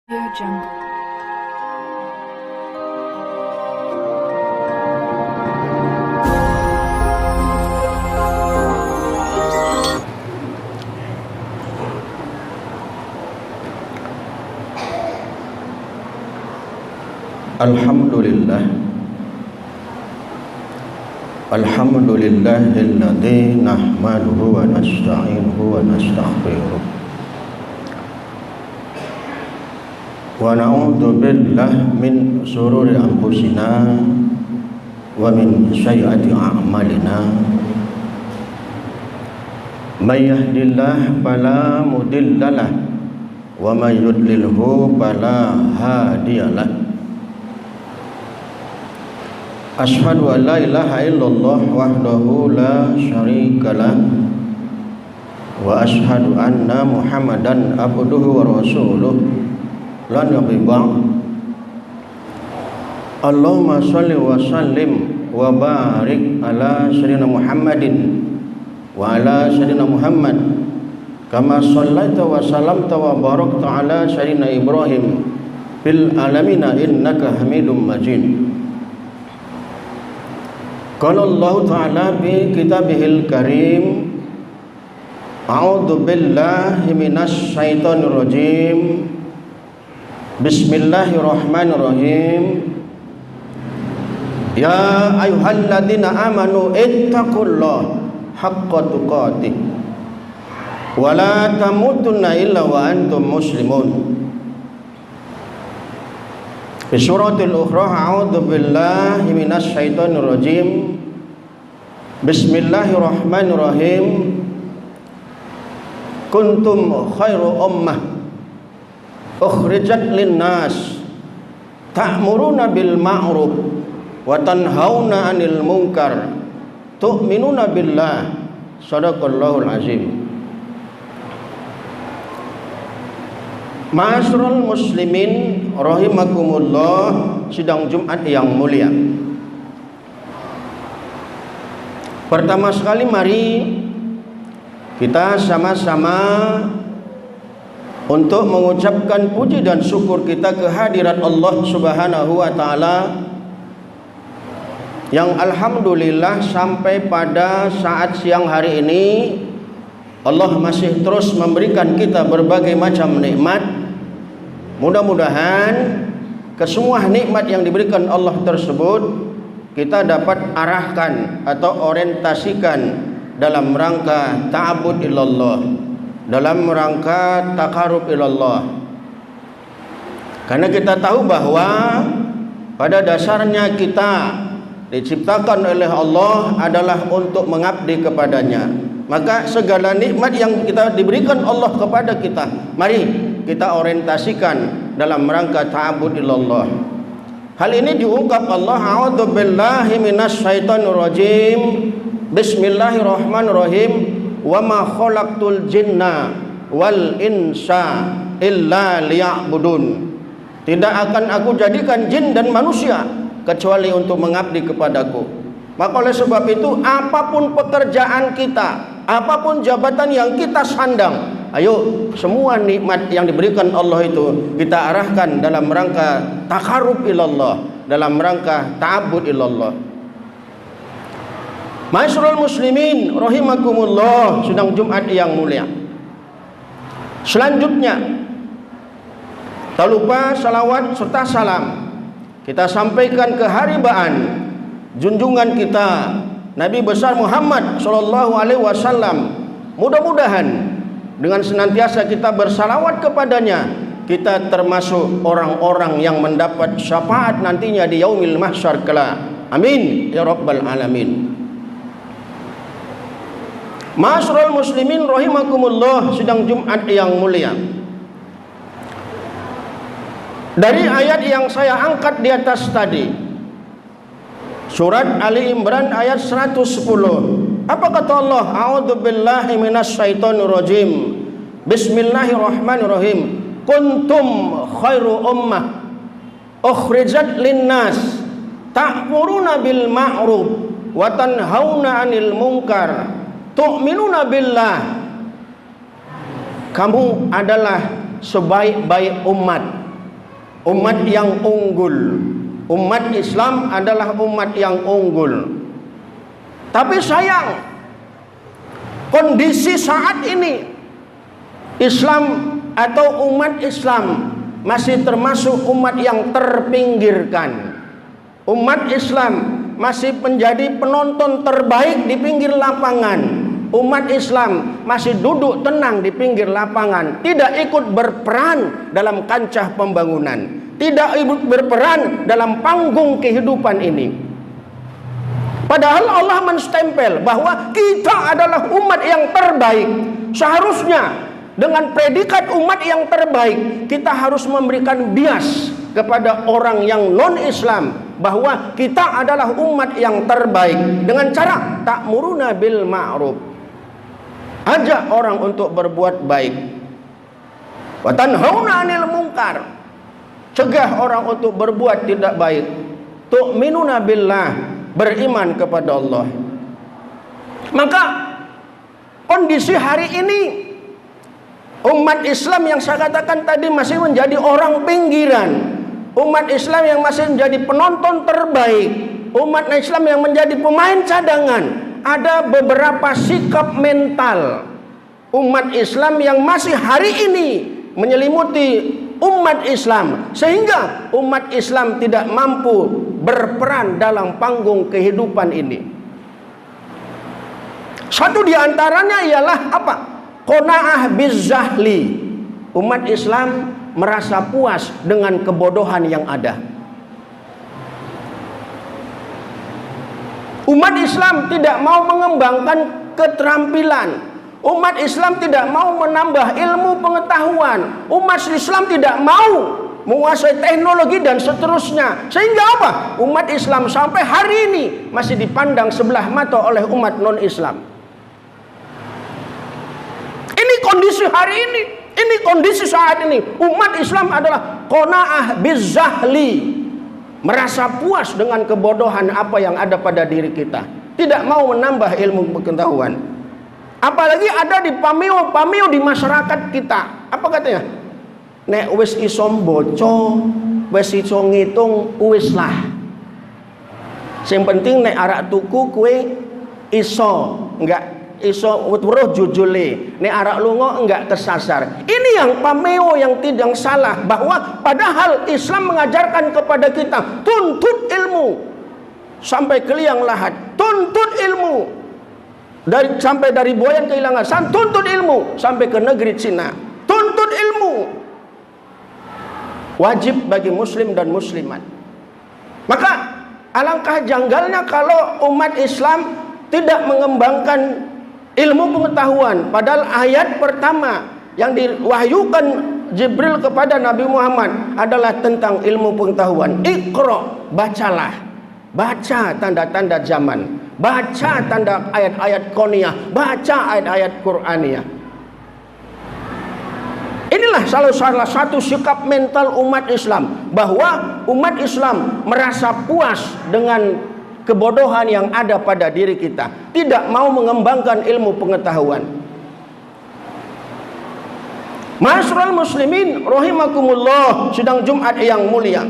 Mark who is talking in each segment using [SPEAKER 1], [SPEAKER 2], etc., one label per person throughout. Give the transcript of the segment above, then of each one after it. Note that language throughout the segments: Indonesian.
[SPEAKER 1] Audio Jungle.
[SPEAKER 2] Alhamdulillah, alhamdulillahilladzi nahmaduhu wa nasta'inuhu wa nastaghfiruh wa na'udzu billahi min shururi anfusina wa min sayyiati a'malina. May yahdihillahu fala mudhillalah wa may yudlilhu fala hadiyalah. Asyhadu an la ilaha illallah wahdahu la syarikalah wa asyhadu anna Muhammadan abduhu wa rasuluh la nabiyya ba'd. Allahumma shalli wa sallim wa barik ala sayyidina Muhammadin wa ala sayyidina Muhammad kama shallaita wa salamta wa barakta ala sayyidina Ibrahim fil alamin innaka Hamidum Majid. Qala Allah Ta'ala fi kitabihil karim, a'udzu billahi minasy syaithanir rajim. Bismillahirrahmanirrahim. Ya ayyuhalladzina amanu ittaqullaha haqqa tuqatih wa la tamutunna illa wa antum muslimun. Fi suratil ukhra, a'udzu billahi minasy syaithanir rajim. Bismillahirrahmanirrahim. Kuntum khairu ummah ukhrijat linnas ta'muruna bil ma'ruf wa tanhauna 'anil munkar tu'minuna billah. Shadaqallahul azim. Ma'asyiral muslimin rahimakumullah, sidang Jumat yang mulia. Pertama sekali mari kita sama-sama untuk mengucapkan puji dan syukur kita kehadirat Allah Subhanahu wa taala yang alhamdulillah sampai pada saat siang hari ini Allah masih terus memberikan kita berbagai macam nikmat. Mudah-mudahan kesemua nikmat yang diberikan Allah tersebut kita dapat arahkan atau orientasikan dalam rangka ta'abbud ilallah, dalam rangka taqarrub ilallah. Karena kita tahu bahwa pada dasarnya kita diciptakan oleh Allah adalah untuk mengabdi kepadanya. Maka segala nikmat yang kita diberikan Allah kepada kita, mari kita orientasikan dalam rangka ta'abbud ilallah. Hal ini diungkap Allah, a'udzu billahi minasy syaithanir rajim. Bismillahirrahmanirrahim. Wa ma khalaqtul jinna wal insa illa liya'budun. Tidak akan aku jadikan jin dan manusia kecuali untuk mengabdi kepadaku. Maka oleh sebab itu apapun pekerjaan kita, apapun jabatan yang kita sandang, ayo semua nikmat yang diberikan Allah itu kita arahkan dalam rangka taqarrub ilallah, dalam rangka ta'abbud ilallah. Ma'asyiral muslimin rahimakumullah, sidang Jumat yang mulia. Selanjutnya, tak lupa salawat serta salam kita sampaikan ke haribaan junjungan kita Nabi besar Muhammad sallallahu alaihi wasallam. Mudah-mudahan dengan senantiasa kita bersalawat kepadanya, kita termasuk orang-orang yang mendapat syafaat nantinya di yaumil mahsyar kelak. Amin ya rabbal alamin. Ma'asyiral muslimin rahimakumullah, sidang Jumat yang mulia. Dari ayat yang saya angkat di atas tadi, surat Ali Imran ayat 110. Apa kata Allah? A'udzu billahi minasy syaithanir rajim. Bismillahirrahmanirrahim. Kuntum khairu ummah ukhrijat linnas ta'muruna bil ma'ruf wa tanhauna 'anil munkar tu'minuna billah. Kamu adalah sebaik-baik umat umat yang unggul. Umat Islam adalah umat yang unggul. Tapi sayang, kondisi saat ini Islam atau umat Islam masih termasuk umat yang terpinggirkan. Umat Islam masih menjadi penonton terbaik di pinggir lapangan. Umat Islam masih duduk tenang di pinggir lapangan, tidak ikut berperan dalam kancah pembangunan, tidak ikut berperan dalam panggung kehidupan ini. Padahal Allah menstempel bahwa kita adalah umat yang terbaik. Seharusnya dengan predikat umat yang terbaik, kita harus memberikan bias kepada orang yang non-Islam bahwa kita adalah umat yang terbaik dengan cara ta'muruna bil ma'ruf, ajak orang untuk berbuat baik, wa tanhauna 'anil munkar, cegah orang untuk berbuat tidak baik, tu'minuna billah, beriman kepada Allah. Maka kondisi hari ini umat Islam yang saya katakan tadi masih menjadi orang pinggiran, umat Islam yang masih menjadi penonton terbaik, umat Islam yang menjadi pemain cadangan. Ada beberapa sikap mental umat Islam yang masih hari ini menyelimuti umat Islam, sehingga umat Islam tidak mampu berperan dalam panggung kehidupan ini. Satu di antaranya ialah apa? Qanaah bizzahli. Umat Islam merasa puas dengan kebodohan yang ada. Umat Islam tidak mau mengembangkan keterampilan. Umat Islam tidak mau menambah ilmu pengetahuan. Umat Islam tidak mau menguasai teknologi dan seterusnya. Sehingga apa? Umat Islam sampai hari ini masih dipandang sebelah mata oleh umat non-Islam. Ini kondisi hari ini. Ini kondisi saat ini. Umat Islam adalah qanaah bizzahli, merasa puas dengan kebodohan apa yang ada pada diri kita, tidak mau menambah ilmu pengetahuan. Apalagi ada di pameo di masyarakat kita. Apa katanya? Nek wis iso mboco, wis iso ngitung, wis lah. Sing penting nek arak tuku kue iso, enggak iso weruh jujule. Nek arak lunga enggak kesasar. Ini yang pameo yang tidak salah, bahwa padahal Islam mengajarkan kepada kita tuntut ilmu sampai ke liang lahat, tuntut ilmu sampai dari Buayan ke Ilangan, tuntut ilmu sampai ke negeri Cina, tuntut ilmu wajib bagi muslim dan muslimat. Maka alangkah janggalnya kalau umat Islam tidak mengembangkan ilmu pengetahuan. Padahal ayat pertama yang diwahyukan Jibril kepada Nabi Muhammad adalah tentang ilmu pengetahuan. Iqra, bacalah, baca tanda-tanda zaman, baca tanda ayat-ayat kauniyah, baca ayat-ayat Qur'aniyah. Inilah salah satu sikap mental umat Islam, bahwa umat Islam merasa puas dengan kebodohan yang ada pada diri kita, tidak mau mengembangkan ilmu pengetahuan. Ma'asyiral muslimin rahimakumullah, sidang Jumat yang mulia.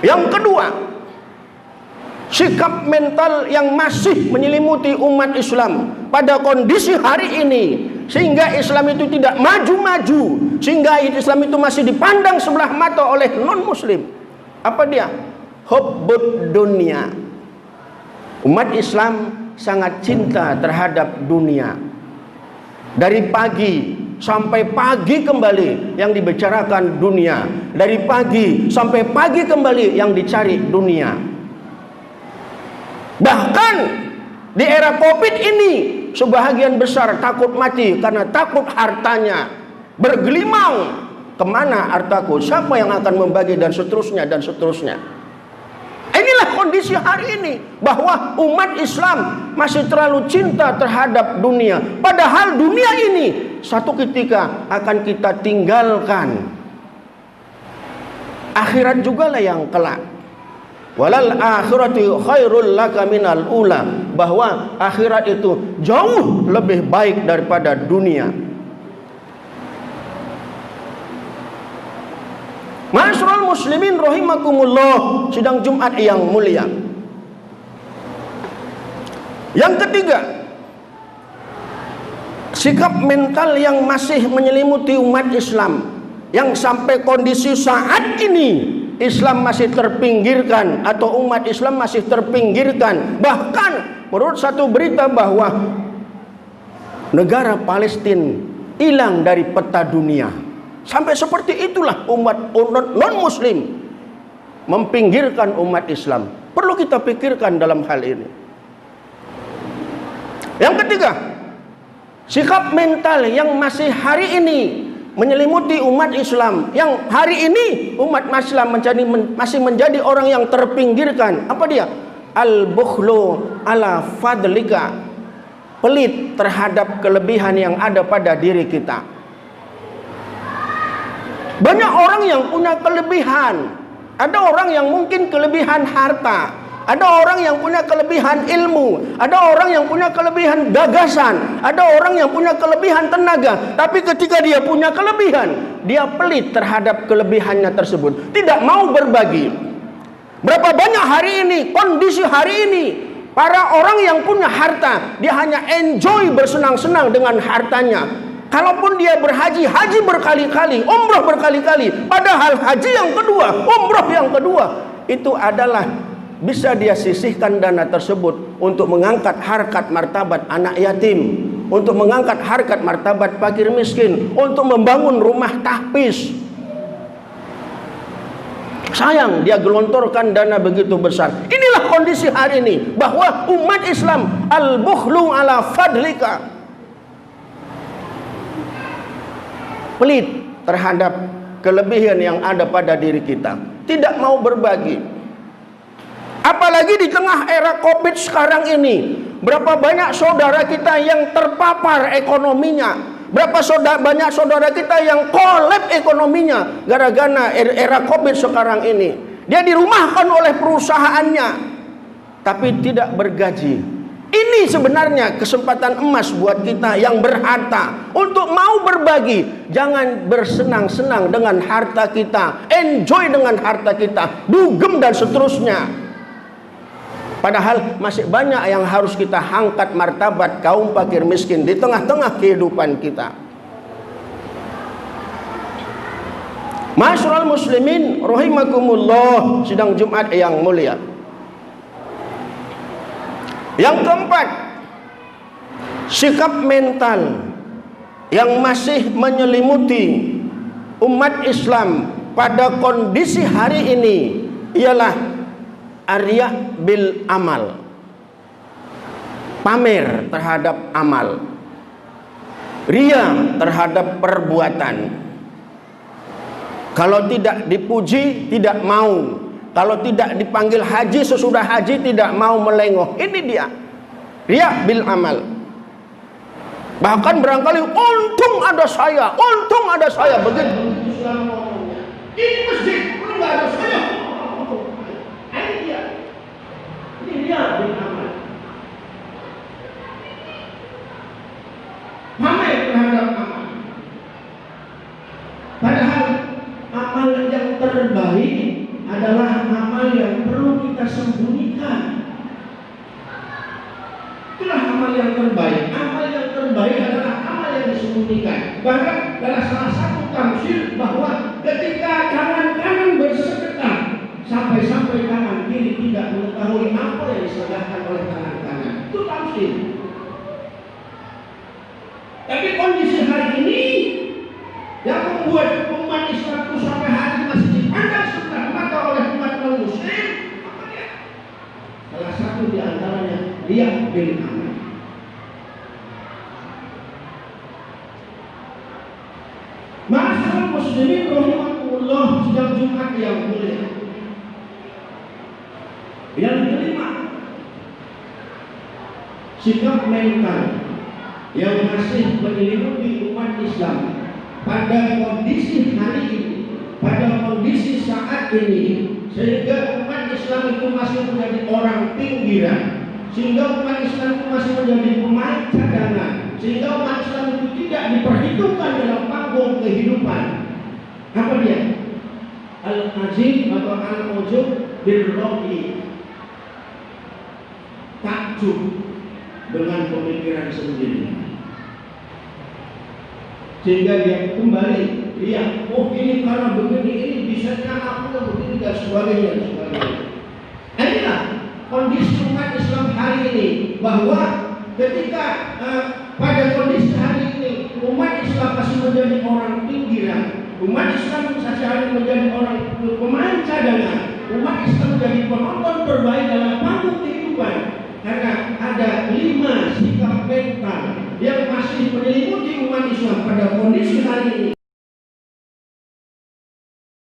[SPEAKER 2] Yang kedua, sikap mental yang masih menyelimuti umat Islam pada kondisi hari ini, sehingga Islam itu tidak maju-maju, sehingga Islam itu masih dipandang sebelah mata oleh non-muslim. Apa dia? Hubbud dunia. Umat Islam sangat cinta terhadap dunia. Dari pagi sampai pagi kembali yang dibicarakan dunia, dari pagi sampai pagi kembali yang dicari dunia. Bahkan di era Covid ini, sebahagian besar takut mati karena takut hartanya bergelimang. Kemana hartaku? Siapa yang akan membagi? Dan seterusnya dan seterusnya. Inilah kondisi hari ini, bahwa umat Islam masih terlalu cinta terhadap dunia. Padahal dunia ini satu ketika akan kita tinggalkan. Akhirat juga lah yang kelak. Walal akhiratu khairul laka minal ula, bahwa akhirat itu jauh lebih baik daripada dunia. Ma'asyiral muslimin rahimakumullah, sidang Jumat yang mulia. Yang ketiga, sikap mental yang masih menyelimuti umat Islam, yang sampai kondisi saat ini Islam masih terpinggirkan atau umat Islam masih terpinggirkan. Bahkan menurut satu berita bahwa negara Palestina hilang dari peta dunia. Sampai seperti itulah umat non-muslim mempinggirkan umat Islam. Perlu kita pikirkan dalam hal ini. Yang ketiga, sikap mental yang masih hari ini menyelimuti umat Islam, yang hari ini umat Islam masih menjadi orang yang terpinggirkan. Apa dia? Al-bukhlu ala fadlika, pelit terhadap kelebihan yang ada pada diri kita. Banyak orang yang punya kelebihan. Ada orang yang mungkin kelebihan harta, ada orang yang punya kelebihan ilmu, ada orang yang punya kelebihan gagasan, ada orang yang punya kelebihan tenaga. Tapi ketika dia punya kelebihan, dia pelit terhadap kelebihannya tersebut, tidak mau berbagi. Berapa banyak hari ini, kondisi hari ini, para orang yang punya harta, dia hanya enjoy bersenang-senang dengan hartanya. Kalaupun dia berhaji, haji berkali-kali, umrah berkali-kali, padahal haji yang kedua, umrah yang kedua, itu adalah bisa dia sisihkan dana tersebut untuk mengangkat harkat martabat anak yatim, untuk mengangkat harkat martabat fakir miskin, untuk membangun rumah tahfiz. Sayang, dia gelontorkan dana begitu besar. Inilah kondisi hari ini, bahwa umat Islam al-bukhlu ala fadlika, pelit terhadap kelebihan yang ada pada diri kita, tidak mau berbagi. Apalagi di tengah era Covid sekarang ini, berapa banyak saudara kita yang terpapar ekonominya, banyak saudara kita yang kolab ekonominya gara-gara era Covid sekarang ini. Dia dirumahkan oleh perusahaannya, tapi tidak bergaji. Ini sebenarnya kesempatan emas buat kita yang berharta untuk mau berbagi. Jangan bersenang-senang dengan harta kita, enjoy dengan harta kita, dugem dan seterusnya. Padahal masih banyak yang harus kita angkat martabat kaum fakir miskin di tengah-tengah kehidupan kita. Ma'asyiral muslimin rahimakumullah, sidang Jumat yang mulia. Yang keempat, sikap mental yang masih menyelimuti umat Islam pada kondisi hari ini ialah arya bil amal, pamer terhadap amal, ria terhadap perbuatan. Kalau tidak dipuji tidak mau, kalau tidak dipanggil haji sesudah haji tidak mau melengok. Ini dia riya bil amal. Bahkan barangkali untung ada saya begitu. Ini masjid belum ada saya. Ini dia. Ini riya bil amal. Pamer terhadap amal. Padahal amal yang terbaik adalah amal yang perlu kita sembunyikan. Itulah amal yang terbaik. Amal yang terbaik adalah amal yang disembunyikan. Bahkan dalam salah satu tafsir bahwa ketika tangan kanan bersedekah, sampai-sampai tangan kiri tidak mengetahui apa yang disedekahkan oleh tangan kanan. Itu tafsir. Tapi kondisi hari ini yang membuat umat Islam itu sampai hari masih dipandang sebelah mata oleh umat non-muslim, apa dia? Salah satu di antaranya riya bil amal. Ma'asyiral muslimin rahimakumullah, sidang Jumat yang mulia. Yang kelima, sikap mental yang masih menyelimuti umat Islam pada kondisi hari ini, pada kondisi saat ini, sehingga umat Islam itu masih menjadi orang pinggiran, sehingga umat Islam itu masih menjadi pemain cadangan, sehingga umat Islam itu tidak diperhitungkan dalam panggung kehidupan. Apa dia? al-azim atau al-ujub birro'i, takjub dengan pemikiran sendiri, sehingga dia kembali lihat, oh ini karena begini, ini bisanya aku begini dan sebagainya. Inilah kondisi umat Islam hari ini, bahwa ketika pada kondisi hari ini umat Islam masih menjadi orang pinggiran, umat Islam sehari menjadi orang pemain cadangan, umat Islam menjadi penonton terbaik dalam panggung kehidupan, karena ada 5 sikap mental yang masih menyelimuti umat Islam pada kondisi hari ini.